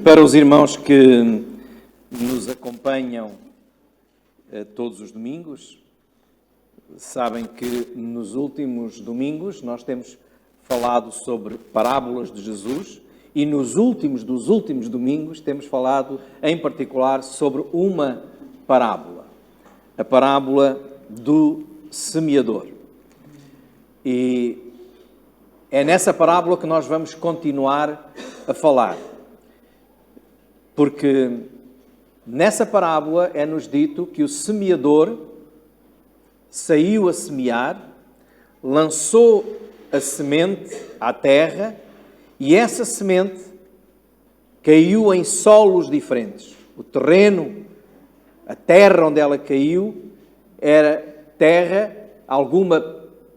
Para os irmãos que nos acompanham todos os domingos, sabem que nos últimos domingos nós temos falado sobre parábolas de Jesus e nos últimos dos últimos domingos temos falado em particular sobre uma parábola, a parábola do semeador. E é nessa parábola que nós vamos continuar a falar. Porque nessa parábola é-nos dito que o semeador saiu a semear, lançou a semente à terra e essa semente caiu em solos diferentes. O terreno, a terra onde ela caiu, era terra alguma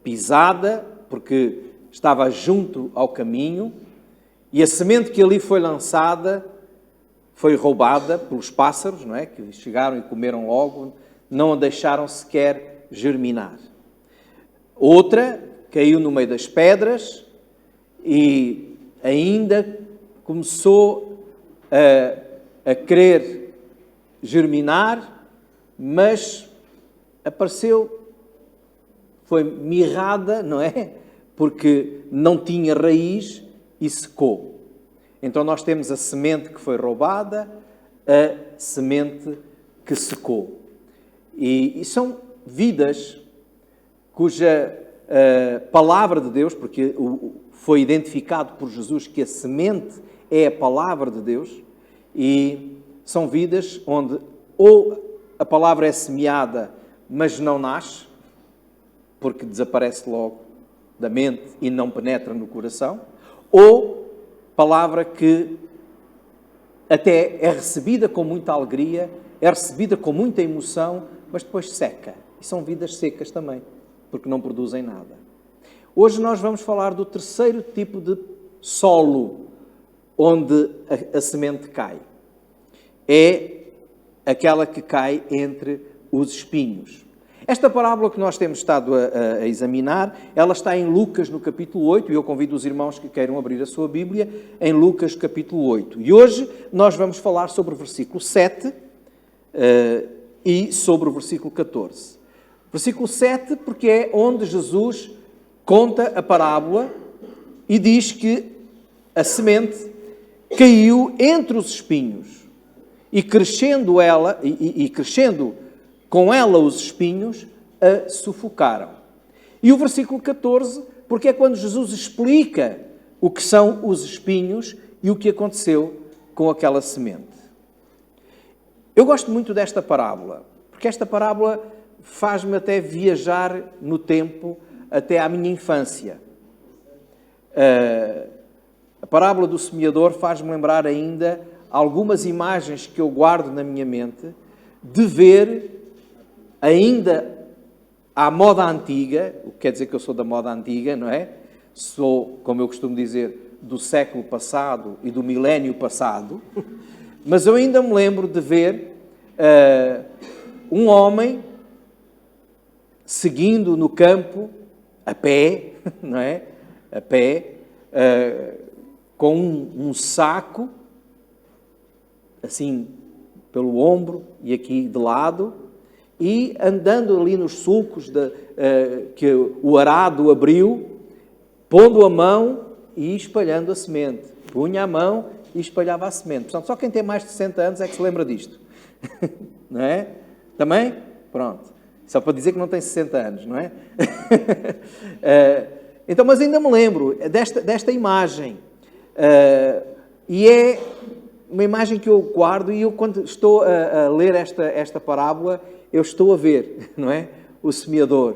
pisada, porque estava junto ao caminho, e a semente que ali foi lançada foi roubada pelos pássaros, não é? Que chegaram e comeram logo, não a deixaram sequer germinar. Outra caiu no meio das pedras e ainda começou a querer germinar, mas apareceu, foi mirrada, não é? Porque não tinha raiz e secou. Então nós temos a semente que foi roubada, a semente que secou. E são vidas cuja palavra de Deus, porque foi identificado por Jesus que a semente é a palavra de Deus, e são vidas onde ou a palavra é semeada, mas não nasce, porque desaparece logo da mente e não penetra no coração, ou palavra que até é recebida com muita alegria, é recebida com muita emoção, mas depois seca. E são vidas secas também, porque não produzem nada. Hoje nós vamos falar do terceiro tipo de solo onde a semente cai. É aquela que cai entre os espinhos. Esta parábola que nós temos estado a examinar, ela está em Lucas, no capítulo 8, e eu convido os irmãos que queiram abrir a sua Bíblia, em Lucas, capítulo 8. E hoje nós vamos falar sobre o versículo 7 e sobre o versículo 14. Versículo 7, porque é onde Jesus conta a parábola e diz que a semente caiu entre os espinhos e crescendo ela, e crescendo com ela os espinhos, a sufocaram. E o versículo 14, porque é quando Jesus explica o que são os espinhos e o que aconteceu com aquela semente. Eu gosto muito desta parábola, porque esta parábola faz-me até viajar no tempo, até à minha infância. A parábola do semeador faz-me lembrar ainda algumas imagens que eu guardo na minha mente, de ver ainda à moda antiga, o que quer dizer que eu sou da moda antiga, não é? Sou, como eu costumo dizer, do século passado e do milénio passado, mas eu ainda me lembro de ver um homem seguindo no campo, a pé, não é? A pé, com um saco, assim, pelo ombro e aqui de lado, e andando ali nos sulcos que o arado abriu, pondo a mão e espalhando a semente. Punha a mão e espalhava a semente. Portanto, só quem tem mais de 60 anos é que se lembra disto. Não é? Também? Pronto. Só para dizer que não tem 60 anos, não é? Então, mas ainda me lembro desta imagem. E é uma imagem que eu guardo e eu, quando estou a ler esta parábola, eu estou a ver, não é? O semeador.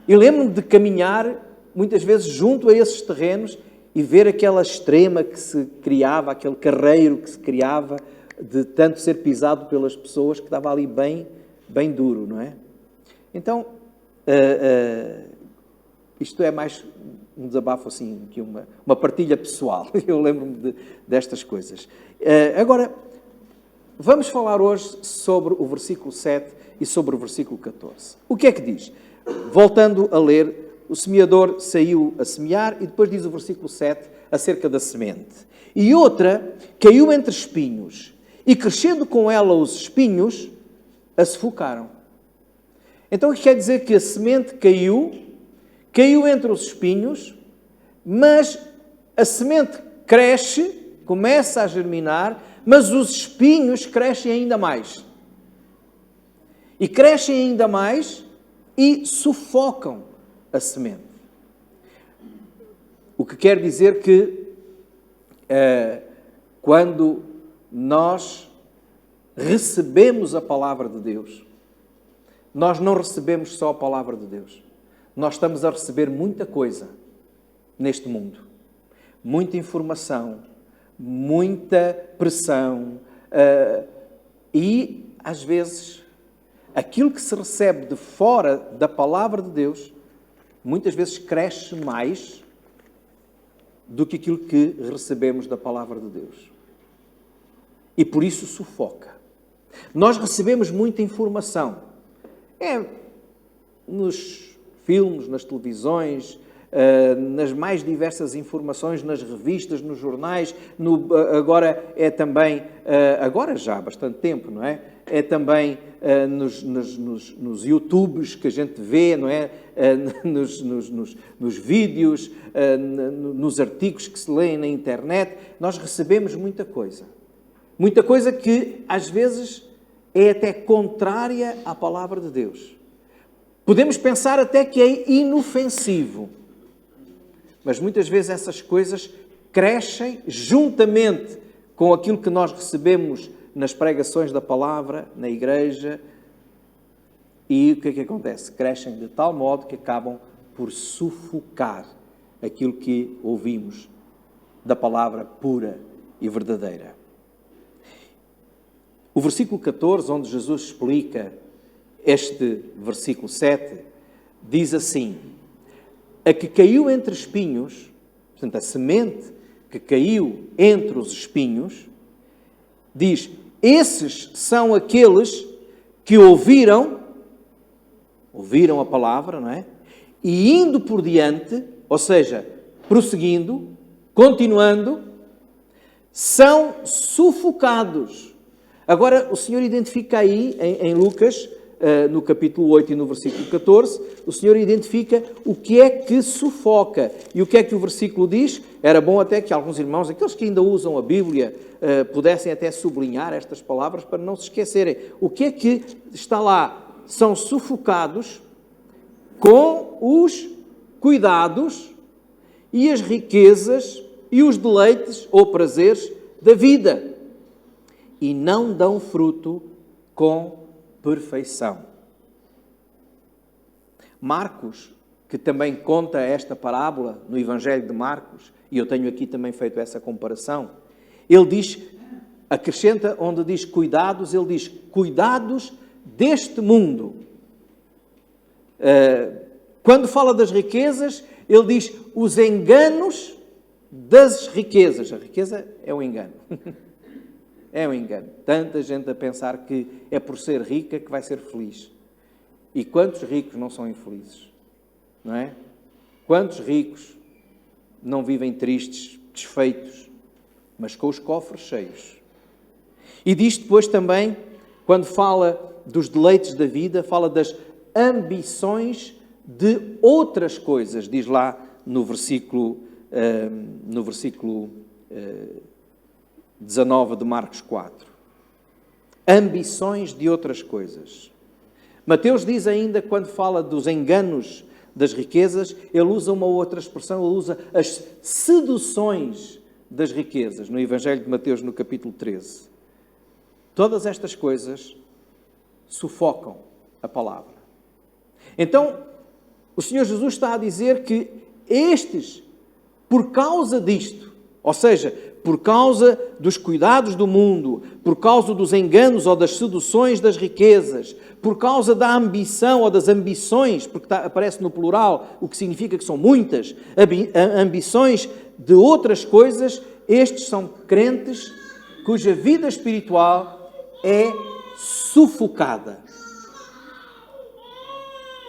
Eu lembro-me de caminhar, muitas vezes, junto a esses terrenos e ver aquela extrema que se criava, aquele carreiro que se criava, de tanto ser pisado pelas pessoas, que estava ali bem, bem duro, não é? Então, isto é mais um desabafo assim, que uma partilha pessoal. Eu lembro-me destas coisas. Agora, vamos falar hoje sobre o versículo 7 e sobre o versículo 14. O que é que diz? Voltando a ler, o semeador saiu a semear e depois diz o versículo 7 acerca da semente. E outra caiu entre espinhos, e crescendo com ela os espinhos, a sufocaram. Então, o que quer dizer? Que a semente caiu entre os espinhos, mas a semente cresce, começa a germinar, mas os espinhos crescem ainda mais. E crescem ainda mais e sufocam a semente. O que quer dizer que quando nós recebemos a palavra de Deus, nós não recebemos só a palavra de Deus. Nós estamos a receber muita coisa neste mundo. Muita informação, muita pressão e, às vezes, aquilo que se recebe de fora da palavra de Deus, muitas vezes cresce mais do que aquilo que recebemos da palavra de Deus. E por isso sufoca. Nós recebemos muita informação. Nos filmes, nas televisões, nas mais diversas informações, nas revistas, nos jornais, agora é também, agora já há bastante tempo, não é? É também nos YouTubes que a gente vê, não é? Nos vídeos, nos artigos que se leem na internet, nós recebemos muita coisa. Muita coisa que, às vezes, é até contrária à palavra de Deus. Podemos pensar até que é inofensivo. Mas muitas vezes essas coisas crescem juntamente com aquilo que nós recebemos nas pregações da palavra, na igreja. E o que é que acontece? Crescem de tal modo que acabam por sufocar aquilo que ouvimos da palavra pura e verdadeira. O versículo 14, onde Jesus explica este versículo 7, diz assim: a que caiu entre espinhos, portanto, a semente que caiu entre os espinhos, diz, esses são aqueles que ouviram a palavra, não é? E indo por diante, ou seja, prosseguindo, continuando, são sufocados. Agora, o Senhor identifica aí, em Lucas, no capítulo 8 e no versículo 14, o Senhor identifica o que é que sufoca. E o que é que o versículo diz? Era bom até que alguns irmãos, aqueles que ainda usam a Bíblia, pudessem até sublinhar estas palavras para não se esquecerem. O que é que está lá? São sufocados com os cuidados e as riquezas e os deleites ou prazeres da vida. E não dão fruto com perfeição. Marcos, que também conta esta parábola no Evangelho de Marcos, e eu tenho aqui também feito essa comparação, ele diz, acrescenta onde diz cuidados, ele diz cuidados deste mundo. Quando fala das riquezas, ele diz os enganos das riquezas. A riqueza é um engano. É um engano. Tanta gente a pensar que é por ser rica que vai ser feliz. E quantos ricos não são infelizes? Não é? Quantos ricos não vivem tristes, desfeitos, mas com os cofres cheios? E diz depois também, quando fala dos deleites da vida, fala das ambições de outras coisas. Diz lá no versículo 19 de Marcos 4. Ambições de outras coisas. Mateus diz ainda, quando fala dos enganos das riquezas, ele usa uma outra expressão, ele usa as seduções das riquezas, no Evangelho de Mateus, no capítulo 13. Todas estas coisas sufocam a palavra. Então, o Senhor Jesus está a dizer que estes, por causa disto, ou seja, por causa dos cuidados do mundo, por causa dos enganos ou das seduções das riquezas, por causa da ambição ou das ambições, porque aparece no plural, o que significa que são muitas, ambições de outras coisas, estes são crentes cuja vida espiritual é sufocada.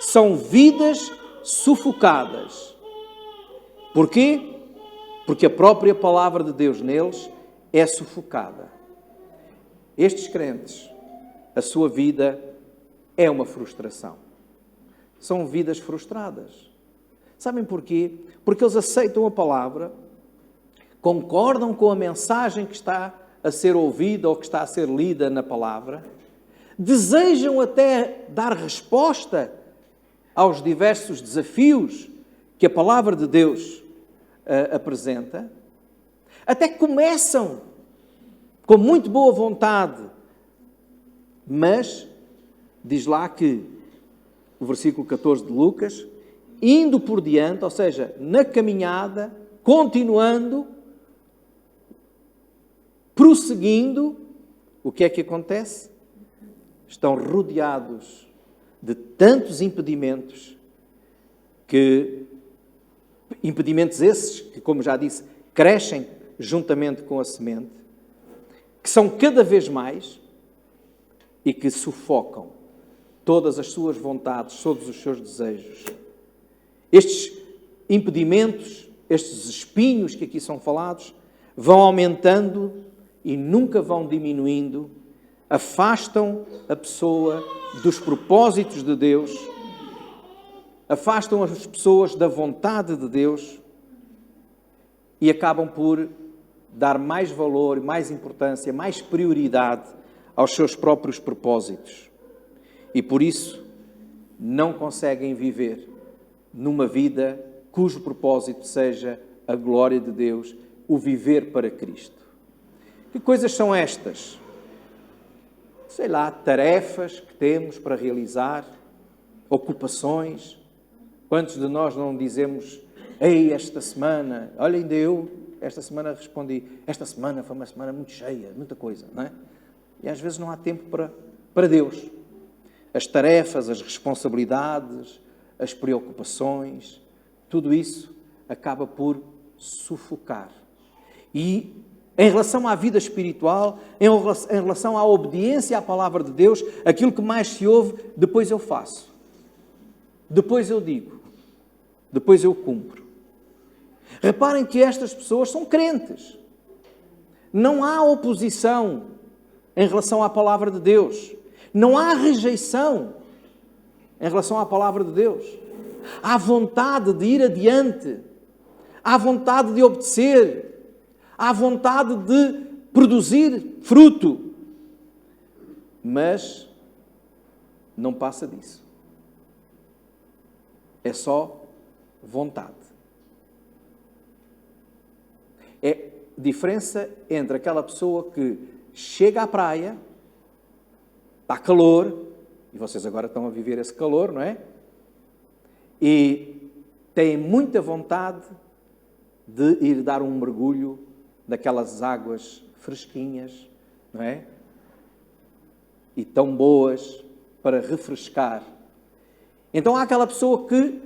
São vidas sufocadas. Porquê? porque a própria palavra de Deus neles é sufocada. Estes crentes, a sua vida é uma frustração. São vidas frustradas. Sabem porquê? Porque eles aceitam a palavra, concordam com a mensagem que está a ser ouvida ou que está a ser lida na palavra, desejam até dar resposta aos diversos desafios que a palavra de Deus apresenta, até começam com muito boa vontade, mas diz lá que o versículo 14 de Lucas, indo por diante, ou seja, na caminhada, continuando, prosseguindo, o que é que acontece? Estão rodeados de tantos impedimentos, impedimentos esses que, como já disse, crescem juntamente com a semente, que são cada vez mais e que sufocam todas as suas vontades, todos os seus desejos. Estes impedimentos, estes espinhos que aqui são falados, vão aumentando e nunca vão diminuindo, afastam a pessoa dos propósitos de Deus, afastam as pessoas da vontade de Deus e acabam por dar mais valor, mais importância, mais prioridade aos seus próprios propósitos. E por isso não conseguem viver numa vida cujo propósito seja a glória de Deus, o viver para Cristo. Que coisas são estas? Sei lá, tarefas que temos para realizar, ocupações. Quantos de nós não dizemos, ei, esta semana, olha, ainda eu, esta semana respondi, esta semana foi uma semana muito cheia, muita coisa, não é? E às vezes não há tempo para Deus. As tarefas, as responsabilidades, as preocupações, tudo isso acaba por sufocar. E em relação à vida espiritual, em relação à obediência à palavra de Deus, aquilo que mais se ouve, depois eu faço, depois eu digo, depois eu cumpro. Reparem que estas pessoas são crentes. Não há oposição em relação à palavra de Deus. Não há rejeição em relação à palavra de Deus. Há vontade de ir adiante. Há vontade de obedecer. Há vontade de produzir fruto. Mas não passa disso. É só vontade. É a diferença entre aquela pessoa que chega à praia, está calor, e vocês agora estão a viver esse calor, não é? E têm muita vontade de ir dar um mergulho daquelas águas fresquinhas, não é? E tão boas para refrescar. Então há aquela pessoa que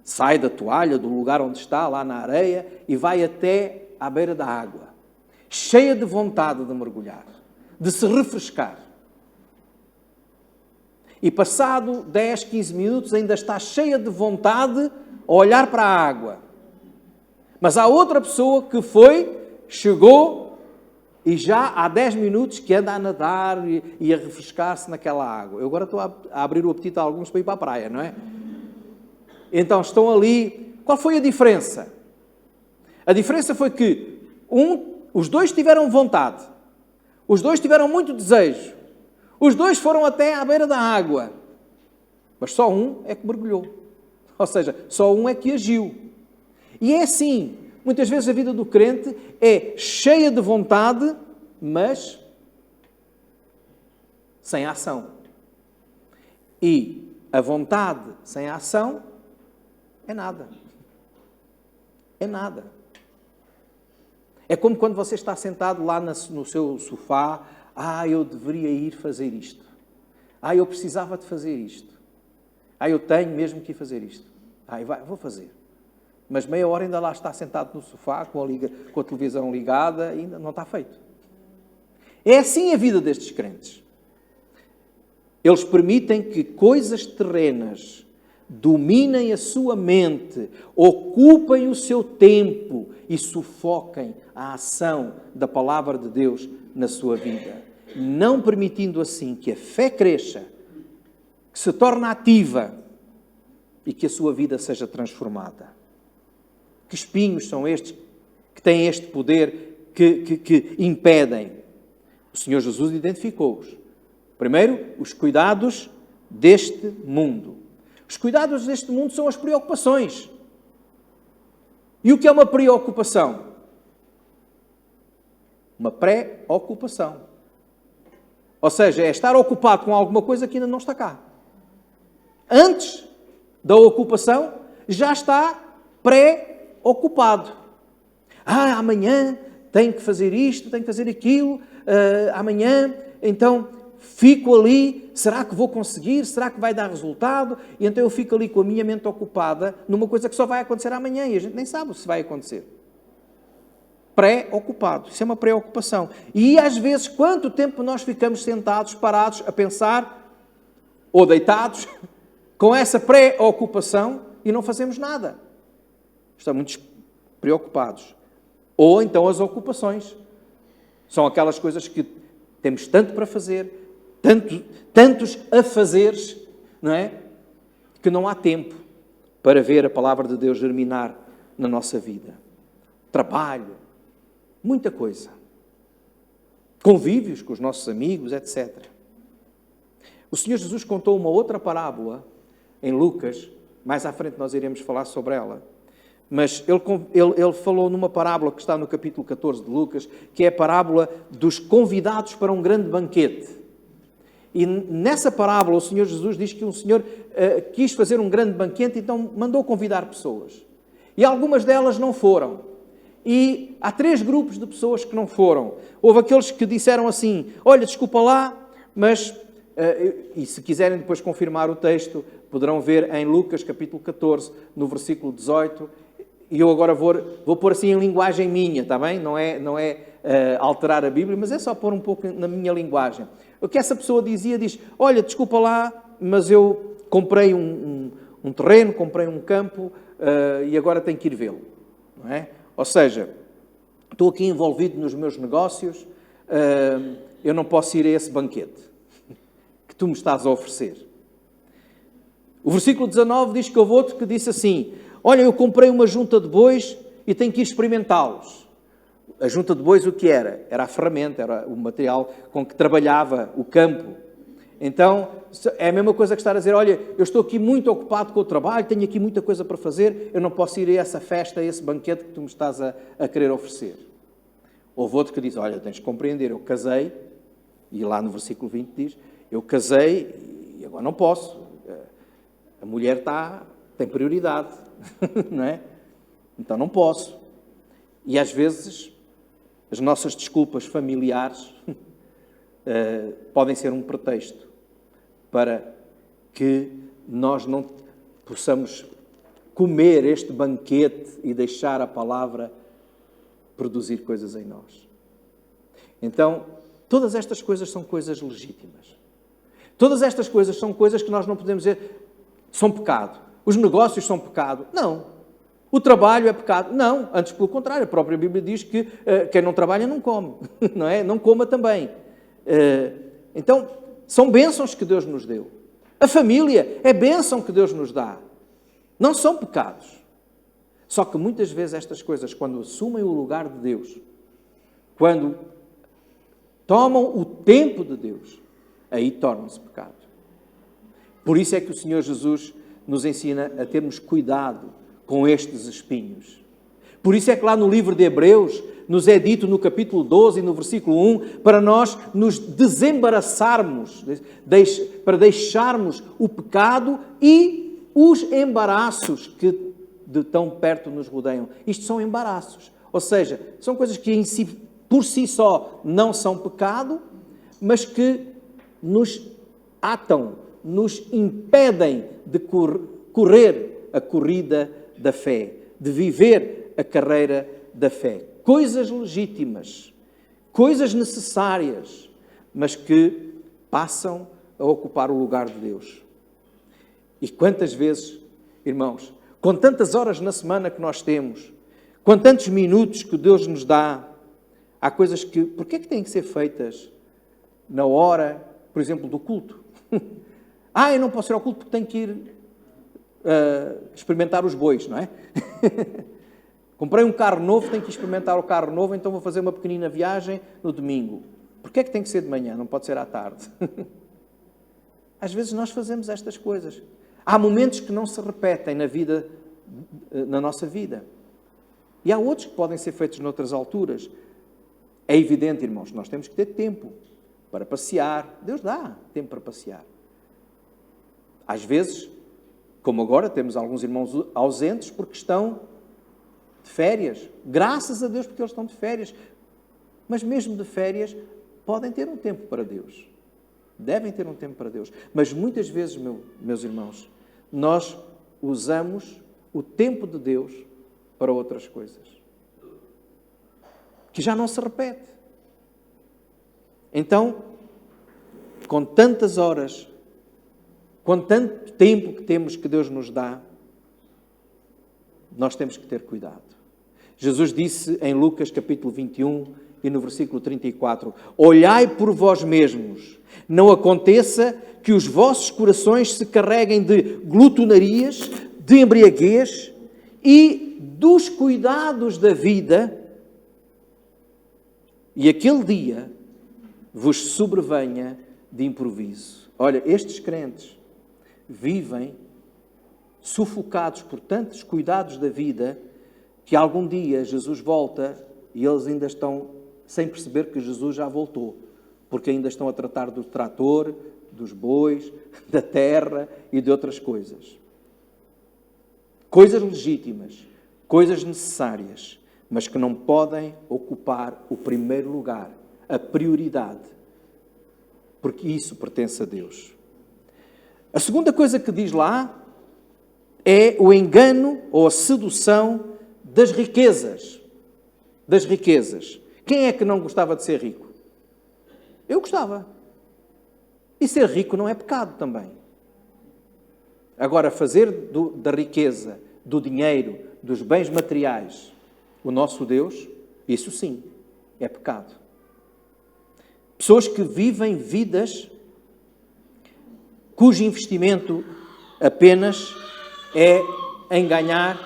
sai da toalha, do lugar onde está, lá na areia, e vai até à beira da água, cheia de vontade de mergulhar, de se refrescar. E passado 10, 15 minutos ainda está cheia de vontade a olhar para a água. Mas há outra pessoa que chegou e já há 10 minutos que anda a nadar e a refrescar-se naquela água. Eu agora estou a abrir o apetite a alguns para ir para a praia, não é? Então estão ali. Qual foi a diferença? A diferença foi que os dois tiveram vontade. Os dois tiveram muito desejo. Os dois foram até à beira da água. Mas só um é que mergulhou. Ou seja, só um é que agiu. E é assim. Muitas vezes a vida do crente é cheia de vontade, mas sem ação. E a vontade sem a ação é nada. É nada. É como quando você está sentado lá no seu sofá. Eu deveria ir fazer isto. Eu precisava de fazer isto. Eu tenho mesmo que ir fazer isto. Vou fazer. Mas meia hora ainda lá está sentado no sofá, com a televisão ligada, e ainda não está feito. É assim a vida destes crentes. Eles permitem que coisas terrenas dominem a sua mente, ocupem o seu tempo e sufoquem a ação da palavra de Deus na sua vida, não permitindo assim que a fé cresça, que se torne ativa e que a sua vida seja transformada. Que espinhos são estes que têm este poder que impedem? O Senhor Jesus identificou-os. Primeiro, os cuidados deste mundo. Os cuidados deste mundo são as preocupações. E o que é uma preocupação? Uma pré-ocupação. Ou seja, é estar ocupado com alguma coisa que ainda não está cá. Antes da ocupação, já está pré-ocupado. Amanhã tenho que fazer isto, tenho que fazer aquilo, amanhã, então fico ali, será que vou conseguir? Será que vai dar resultado? E então eu fico ali com a minha mente ocupada numa coisa que só vai acontecer amanhã e a gente nem sabe se vai acontecer. Pré-ocupado. Isso é uma preocupação. E às vezes, quanto tempo nós ficamos sentados, parados, a pensar, ou deitados, com essa preocupação e não fazemos nada. Estamos preocupados. Ou então as ocupações. São aquelas coisas que temos tanto para fazer, tantos afazeres, não é? Que não há tempo para ver a palavra de Deus germinar na nossa vida. Trabalho, muita coisa. Convívios com os nossos amigos, etc. O Senhor Jesus contou uma outra parábola em Lucas, mais à frente nós iremos falar sobre ela, mas ele falou numa parábola que está no capítulo 14 de Lucas, que é a parábola dos convidados para um grande banquete. E nessa parábola o Senhor Jesus diz que um senhor quis fazer um grande banquete, então mandou convidar pessoas. E algumas delas não foram. E há 3 grupos de pessoas que não foram. Houve aqueles que disseram assim, olha, desculpa lá, mas... e se quiserem depois confirmar o texto, poderão ver em Lucas capítulo 14, no versículo 18, e eu agora vou pôr assim em linguagem minha, está bem? Não é alterar a Bíblia, mas é só pôr um pouco na minha linguagem. O que essa pessoa diz, olha, desculpa lá, mas eu comprei um terreno, comprei um campo e agora tenho que ir vê-lo. Não é? Ou seja, estou aqui envolvido nos meus negócios, eu não posso ir a esse banquete que tu me estás a oferecer. O versículo 19 diz que houve outro que disse assim, olha, eu comprei uma junta de bois e tenho que ir experimentá-los. A junta de bois o que era? Era a ferramenta, era o material com que trabalhava o campo. Então, é a mesma coisa que estar a dizer, olha, eu estou aqui muito ocupado com o trabalho, tenho aqui muita coisa para fazer, eu não posso ir a essa festa, a esse banquete que tu me estás a querer oferecer. Houve outro que diz, olha, tens de compreender, eu casei, e lá no versículo 20 diz, eu casei e agora não posso. A mulher tem prioridade, não é? Então não posso. E às vezes as nossas desculpas familiares podem ser um pretexto para que nós não possamos comer este banquete e deixar a palavra produzir coisas em nós. Então, todas estas coisas são coisas legítimas. Todas estas coisas são coisas que nós não podemos dizer são pecado. Os negócios são pecado. Não. O trabalho é pecado. Não. Antes, pelo contrário, a própria Bíblia diz que quem não trabalha não come. Não é? Não coma também. Então, são bênçãos que Deus nos deu. A família é bênção que Deus nos dá. Não são pecados. Só que muitas vezes estas coisas, quando assumem o lugar de Deus, quando tomam o tempo de Deus, aí tornam-se pecado. Por isso é que o Senhor Jesus nos ensina a termos cuidado com estes espinhos. Por isso é que lá no livro de Hebreus nos é dito no capítulo 12 e no versículo 1 para nós nos desembaraçarmos, para deixarmos o pecado e os embaraços que de tão perto nos rodeiam. Isto são embaraços. Ou seja, são coisas que em si, por si só não são pecado, mas que nos atam, nos impedem de correr a corrida da fé, de viver a carreira da fé. Coisas legítimas, coisas necessárias, mas que passam a ocupar o lugar de Deus. E quantas vezes, irmãos, com tantas horas na semana que nós temos, com tantos minutos que Deus nos dá, há coisas que, porquê é que têm que ser feitas na hora, por exemplo, do culto? Eu não posso ir ao culto porque tenho que ir experimentar os bois, não é? Comprei um carro novo, tenho que experimentar o carro novo, então vou fazer uma pequenina viagem no domingo. Porquê é que tem que ser de manhã? Não pode ser à tarde. Às vezes nós fazemos estas coisas. Há momentos que não se repetem na nossa vida. E há outros que podem ser feitos noutras alturas. É evidente, irmãos, nós temos que ter tempo para passear. Deus dá tempo para passear. Às vezes, como agora, temos alguns irmãos ausentes porque estão de férias. Graças a Deus porque eles estão de férias. Mas mesmo de férias, podem ter um tempo para Deus. Devem ter um tempo para Deus. Mas muitas vezes, meus irmãos, nós usamos o tempo de Deus para outras coisas. Que já não se repete. Então, com tantas horas, com tanto tempo que temos que Deus nos dá, nós temos que ter cuidado. Jesus disse em Lucas capítulo 21 e no versículo 34, olhai por vós mesmos, não aconteça que os vossos corações se carreguem de glutonarias, de embriaguez e dos cuidados da vida, e aquele dia vos sobrevenha de improviso. Olha, estes crentes vivem sufocados por tantos cuidados da vida que algum dia Jesus volta e eles ainda estão sem perceber que Jesus já voltou, porque ainda estão a tratar do trator, dos bois, da terra e de outras coisas. Coisas legítimas, coisas necessárias, mas que não podem ocupar o primeiro lugar, a prioridade, porque isso pertence a Deus. A segunda coisa que diz lá é o engano ou a sedução das riquezas. Das riquezas. Quem é que não gostava de ser rico? Eu gostava. E ser rico não é pecado também. Agora, fazer da riqueza, do dinheiro, dos bens materiais, o nosso Deus, isso sim, é pecado. Pessoas que vivem vidas cujo investimento apenas é em ganhar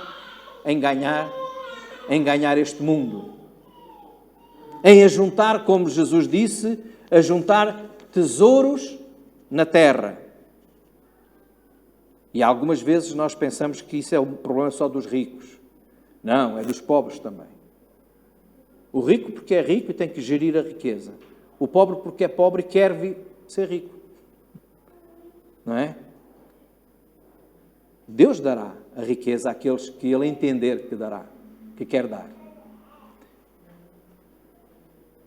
este mundo. Em ajuntar, como Jesus disse, a juntar tesouros na terra. E algumas vezes nós pensamos que isso é um problema só dos ricos. Não, é dos pobres também. O rico porque é rico e tem que gerir a riqueza. O pobre porque é pobre e quer ser rico. Não é? Deus dará a riqueza àqueles que Ele entender que dará, que quer dar.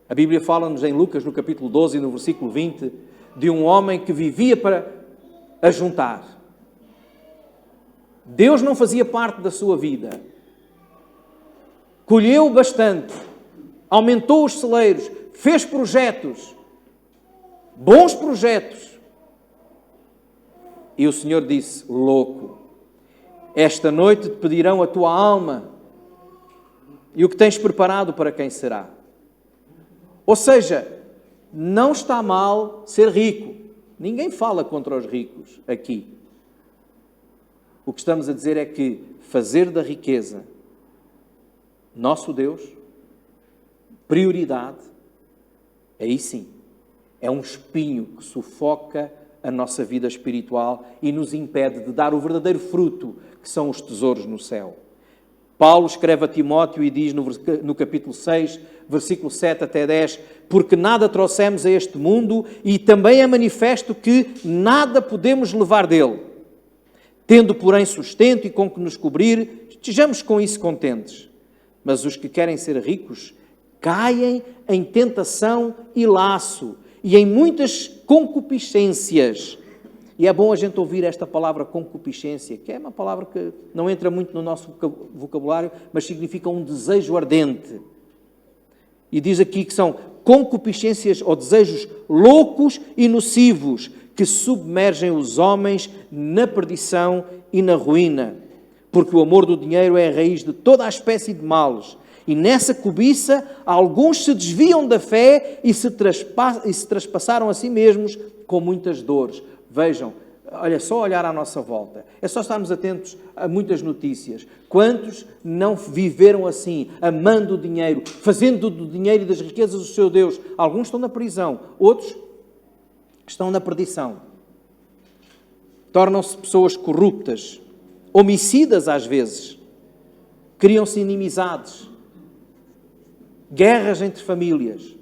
A Bíblia fala-nos em Lucas, no capítulo 12 e no versículo 20, de um homem que vivia para ajuntar. Deus não fazia parte da sua vida. Colheu bastante, aumentou os celeiros, fez projetos, bons projetos. E o Senhor disse, louco, esta noite te pedirão a tua alma e o que tens preparado para quem será. Ou seja, não está mal ser rico. Ninguém fala contra os ricos aqui. O que estamos a dizer é que fazer da riqueza nosso Deus, prioridade, aí sim, é um espinho que sufoca a nossa vida espiritual e nos impede de dar o verdadeiro fruto que são os tesouros no céu. Paulo escreve a Timóteo e diz no capítulo 6, versículo 7 até 10, porque nada trouxemos a este mundo e também é manifesto que nada podemos levar dele. Tendo, porém, sustento e com que nos cobrir, estejamos com isso contentes. Mas os que querem ser ricos caem em tentação e laço e em muitas concupiscências. E é bom a gente ouvir esta palavra concupiscência, que é uma palavra que não entra muito no nosso vocabulário, mas significa um desejo ardente. E diz aqui que são concupiscências ou desejos loucos e nocivos, que submergem os homens na perdição e na ruína, porque o amor do dinheiro é a raiz de toda a espécie de males. E nessa cobiça, alguns se desviam da fé e se traspassaram a si mesmos com muitas dores. Vejam, olha, só olhar à nossa volta. É só estarmos atentos a muitas notícias. Quantos não viveram assim, amando o dinheiro, fazendo do dinheiro e das riquezas o seu Deus? Alguns estão na prisão, outros estão na perdição. Tornam-se pessoas corruptas, homicidas às vezes. Criam-se inimizades, guerras entre famílias.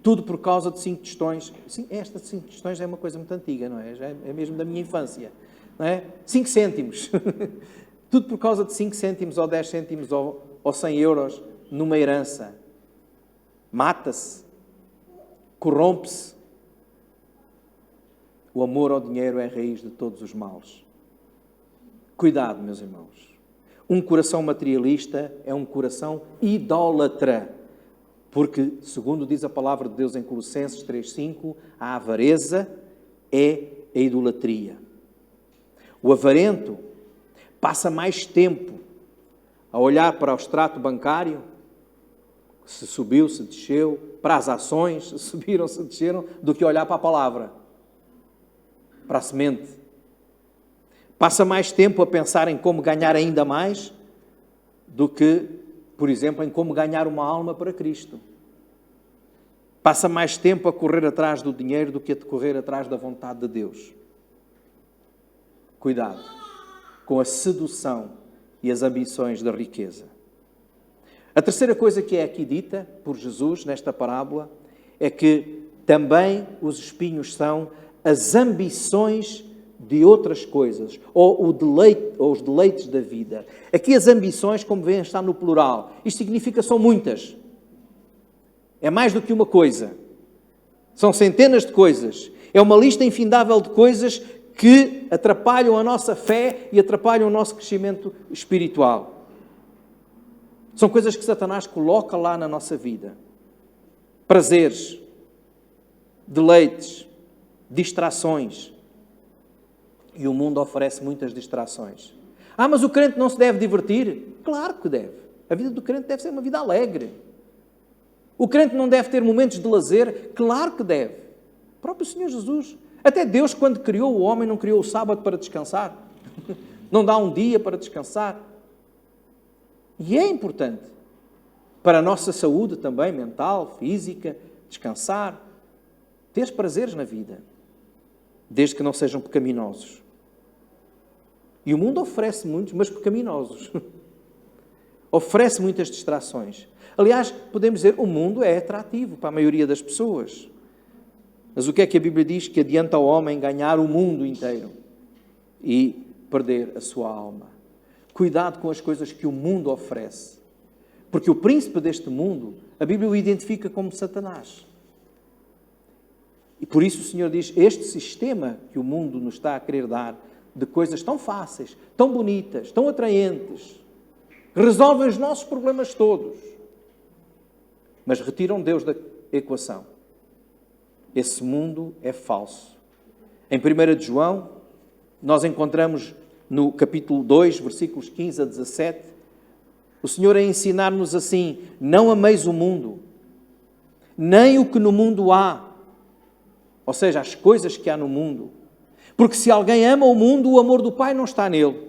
Tudo por causa de 5 tostões. Sim, esta de 5 tostões é uma coisa muito antiga, não é? Já é mesmo da minha infância. Não é? 5 cêntimos. Tudo por causa de 5 cêntimos ou 10 cêntimos ou 100 euros numa herança. Mata-se. Corrompe-se. O amor ao dinheiro é a raiz de todos os males. Cuidado, meus irmãos. Um coração materialista é um coração idólatra. Porque, segundo diz a palavra de Deus em Colossenses 3,5, a avareza é a idolatria. O avarento passa mais tempo a olhar para o extrato bancário, se subiu, se desceu, para as ações, se subiram, se desceram, do que olhar para a palavra, para a semente. Passa mais tempo a pensar em como ganhar ainda mais do que, por exemplo, em como ganhar uma alma para Cristo. Passa mais tempo a correr atrás do dinheiro do que a correr atrás da vontade de Deus. Cuidado com a sedução e as ambições da riqueza. A terceira coisa que é aqui dita por Jesus nesta parábola é que também os espinhos são as ambições de outras coisas, ou os deleites da vida. Aqui as ambições, como veem, está no plural. Isto significa são muitas. É mais do que uma coisa. São centenas de coisas. É uma lista infindável de coisas que atrapalham a nossa fé e atrapalham o nosso crescimento espiritual. São coisas que Satanás coloca lá na nossa vida. Prazeres, deleites, distrações. E o mundo oferece muitas distrações. Ah, mas o crente não se deve divertir? Claro que deve. A vida do crente deve ser uma vida alegre. O crente não deve ter momentos de lazer? Claro que deve. O próprio Senhor Jesus. Até Deus, quando criou o homem, não criou o sábado para descansar. Não dá um dia para descansar. E é importante. Para a nossa saúde também, mental, física, descansar. Ter prazeres na vida. Desde que não sejam pecaminosos. E o mundo oferece muitos, mas pecaminosos. Oferece muitas distrações. Aliás, podemos dizer, o mundo é atrativo para a maioria das pessoas. Mas o que é que a Bíblia diz? Que adianta ao homem ganhar o mundo inteiro e perder a sua alma. Cuidado com as coisas que o mundo oferece. Porque o príncipe deste mundo, a Bíblia o identifica como Satanás. E por isso o Senhor diz, este sistema que o mundo nos está a querer dar, de coisas tão fáceis, tão bonitas, tão atraentes, resolvem os nossos problemas todos, mas retiram Deus da equação. Esse mundo é falso. Em 1 de João, nós encontramos no capítulo 2, versículos 15 a 17, o Senhor a ensinar-nos assim, não ameis o mundo, nem o que no mundo há, ou seja, as coisas que há no mundo. Porque se alguém ama o mundo, o amor do Pai não está nele.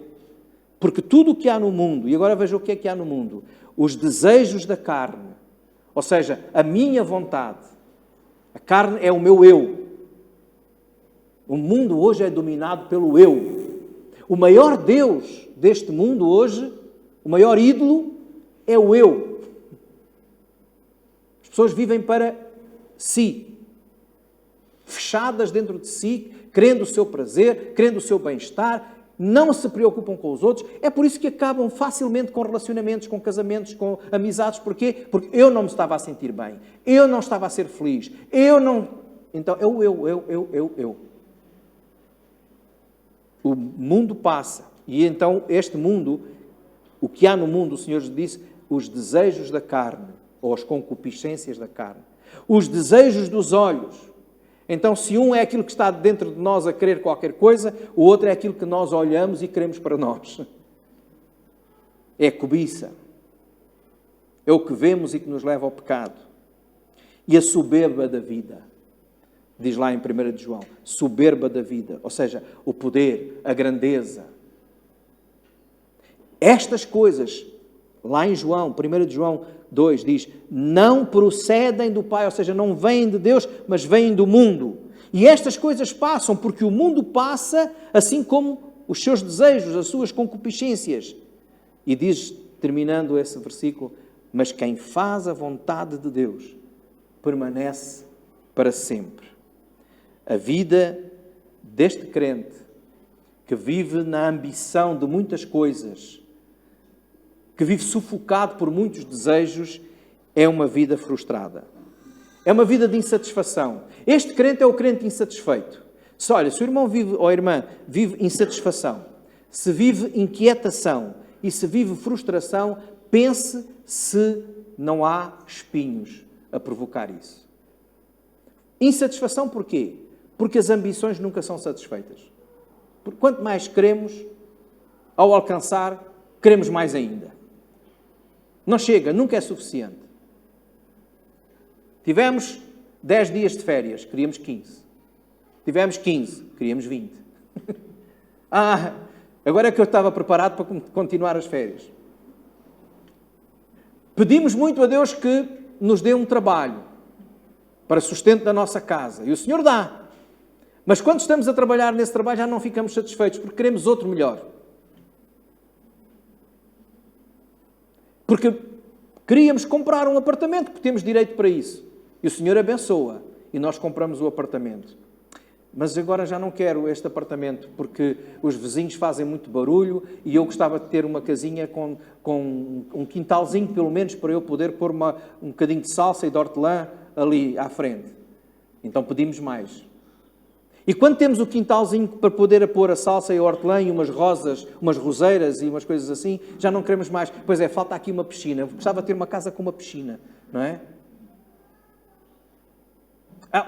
Porque tudo o que há no mundo, e agora veja o que é que há no mundo, os desejos da carne, ou seja, a minha vontade, a carne é o meu eu. O mundo hoje é dominado pelo eu. O maior Deus deste mundo hoje, o maior ídolo, é o eu. As pessoas vivem para si. Fechadas dentro de si, querendo o seu prazer, querendo o seu bem-estar, não se preocupam com os outros. É por isso que acabam facilmente com relacionamentos, com casamentos, com amizades. Porquê? Porque eu não me estava a sentir bem. Eu não estava a ser feliz. Eu não... Então, é o eu. O mundo passa. E então, este mundo, o que há no mundo, o Senhor disse, os desejos da carne, ou as concupiscências da carne, os desejos dos olhos, Então, se um é aquilo que está dentro de nós a querer qualquer coisa, o outro é aquilo que nós olhamos e queremos para nós. É a cobiça. É o que vemos e que nos leva ao pecado. E a soberba da vida. Diz lá em 1 de João. Soberba da vida. Ou seja, o poder, a grandeza. Estas coisas, lá em João, 1 de João 2, diz, não procedem do Pai, ou seja, não vêm de Deus, mas vêm do mundo. E estas coisas passam, porque o mundo passa, assim como os seus desejos, as suas concupiscências. E diz, terminando esse versículo, mas quem faz a vontade de Deus permanece para sempre. A vida deste crente, que vive na ambição de muitas coisas, que vive sufocado por muitos desejos, é uma vida frustrada. É uma vida de insatisfação. Este crente é o crente insatisfeito. Olha, se o irmão vive, ou a irmã, vive insatisfação, se vive inquietação e se vive frustração, pense se não há espinhos a provocar isso. Insatisfação porquê? Porque as ambições nunca são satisfeitas. Porque quanto mais queremos, ao alcançar, queremos mais ainda. Não chega, nunca é suficiente. Tivemos 10 dias de férias, queríamos 15. Tivemos 15, queríamos 20. Agora é que eu estava preparado para continuar as férias. Pedimos muito a Deus que nos dê um trabalho para sustento da nossa casa. E o Senhor dá. Mas quando estamos a trabalhar nesse trabalho já não ficamos satisfeitos porque queremos outro melhor. Porque queríamos comprar um apartamento, porque temos direito para isso. E o Senhor abençoa. E nós compramos o apartamento. Mas agora já não quero este apartamento, porque os vizinhos fazem muito barulho e eu gostava de ter uma casinha com um quintalzinho, pelo menos, para eu poder pôr um bocadinho de salsa e de hortelã ali à frente. Então pedimos mais. E quando temos o quintalzinho para poder pôr a salsa e a hortelã e umas rosas, umas roseiras e umas coisas assim, já não queremos mais. Pois é, falta aqui uma piscina. Eu gostava de ter uma casa com uma piscina, não é?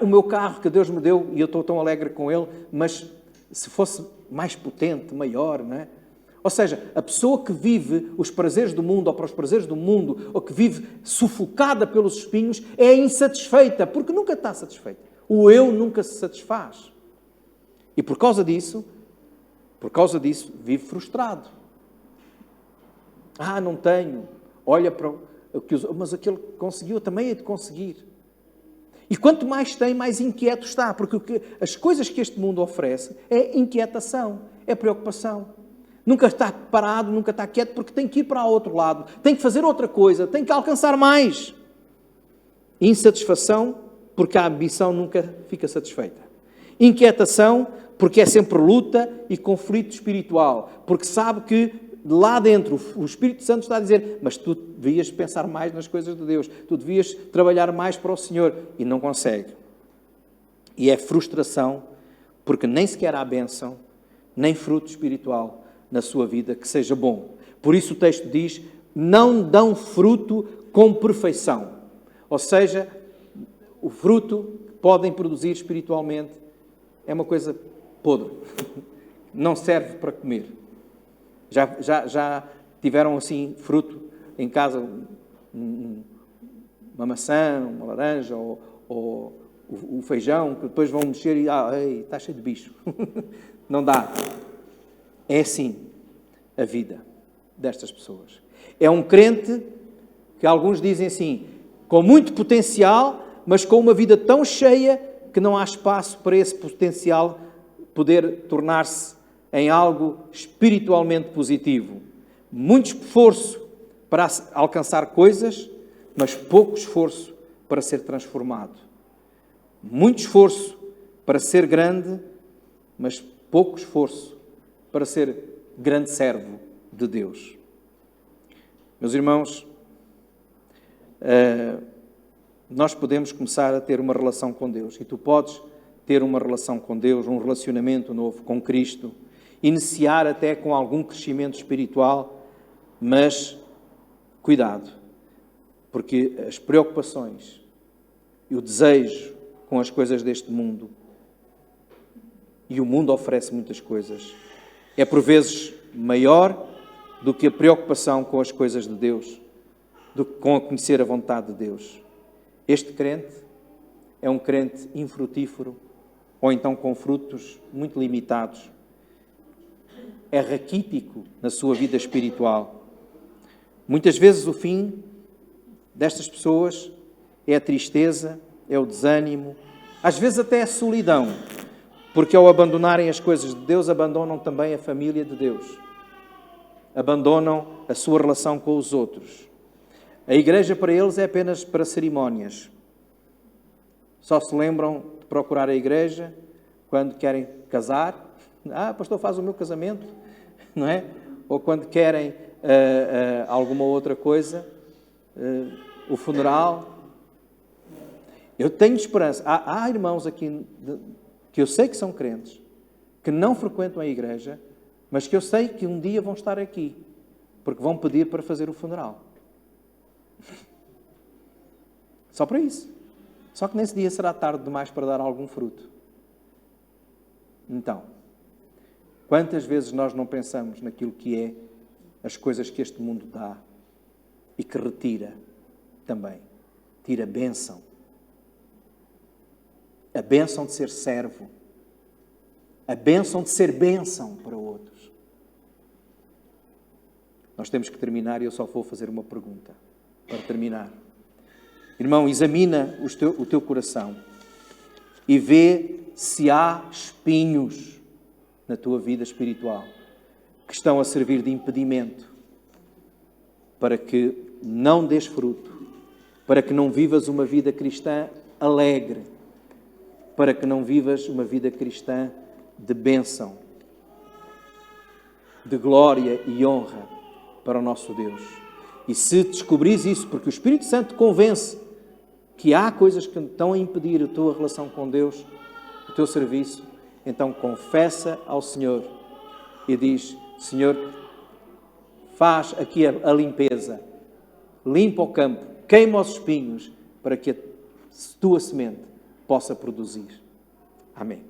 O meu carro que Deus me deu, e eu estou tão alegre com ele, mas se fosse mais potente, maior, não é? Ou seja, a pessoa que vive os prazeres do mundo, ou para os prazeres do mundo, ou que vive sufocada pelos espinhos, é insatisfeita, porque nunca está satisfeita. O eu nunca se satisfaz. E por causa disso, vive frustrado. Não tenho. Olha para o que mas aquele conseguiu, também é de conseguir. E quanto mais tem, mais inquieto está, porque as coisas que este mundo oferece é inquietação, é preocupação. Nunca está parado, nunca está quieto, porque tem que ir para o outro lado, tem que fazer outra coisa, tem que alcançar mais. Insatisfação, porque a ambição nunca fica satisfeita. Inquietação, porque é sempre luta e conflito espiritual, porque sabe que lá dentro o Espírito Santo está a dizer, mas tu devias pensar mais nas coisas de Deus, tu devias trabalhar mais para o Senhor, e não consegue. E é frustração, porque nem sequer há bênção, nem fruto espiritual na sua vida que seja bom. Por isso o texto diz, não dão fruto com perfeição. Ou seja, o fruto que podem produzir espiritualmente é uma coisa podre. Não serve para comer. Já tiveram assim fruto em casa, uma maçã, uma laranja ou o feijão, que depois vão mexer e está cheio de bicho. Não dá. É assim a vida destas pessoas. É um crente que alguns dizem assim, com muito potencial, mas com uma vida tão cheia que não há espaço para esse potencial poder tornar-se em algo espiritualmente positivo. Muito esforço para alcançar coisas, mas pouco esforço para ser transformado. Muito esforço para ser grande, mas pouco esforço para ser grande servo de Deus. Meus irmãos, nós podemos começar a ter uma relação com Deus, e tu podes ter uma relação com Deus, um relacionamento novo com Cristo, iniciar até com algum crescimento espiritual, mas cuidado, porque as preocupações e o desejo com as coisas deste mundo e o mundo oferece muitas coisas. É por vezes maior do que a preocupação com as coisas de Deus, do que com a conhecer a vontade de Deus. Este crente é um crente infrutífero, ou então com frutos muito limitados. É raquítico na sua vida espiritual. Muitas vezes o fim destas pessoas é a tristeza, é o desânimo, às vezes até a solidão, porque ao abandonarem as coisas de Deus, abandonam também a família de Deus. Abandonam a sua relação com os outros. A igreja para eles é apenas para cerimónias. Só se lembram de procurar a igreja quando querem casar. Pastor, faz o meu casamento, não é? Ou quando querem alguma outra coisa, o funeral. Eu tenho esperança. Há irmãos aqui que eu sei que são crentes, que não frequentam a igreja, mas que eu sei que um dia vão estar aqui, porque vão pedir para fazer o funeral. Só para isso. Só que nesse dia será tarde demais para dar algum fruto. Então, quantas vezes nós não pensamos naquilo que é as coisas que este mundo dá e que retira também. Tira bênção. A bênção de ser servo. A bênção de ser bênção para outros. Nós temos que terminar e eu só vou fazer uma pergunta para terminar. Irmão, examina o teu coração e vê se há espinhos na tua vida espiritual que estão a servir de impedimento para que não dês fruto, para que não vivas uma vida cristã alegre, para que não vivas uma vida cristã de bênção, de glória e honra para o nosso Deus. E se descobris isso, porque o Espírito Santo te convence que há coisas que estão a impedir a tua relação com Deus, o teu serviço, então confessa ao Senhor e diz: Senhor, faz aqui a limpeza, limpa o campo, queima os espinhos, para que a tua semente possa produzir. Amém.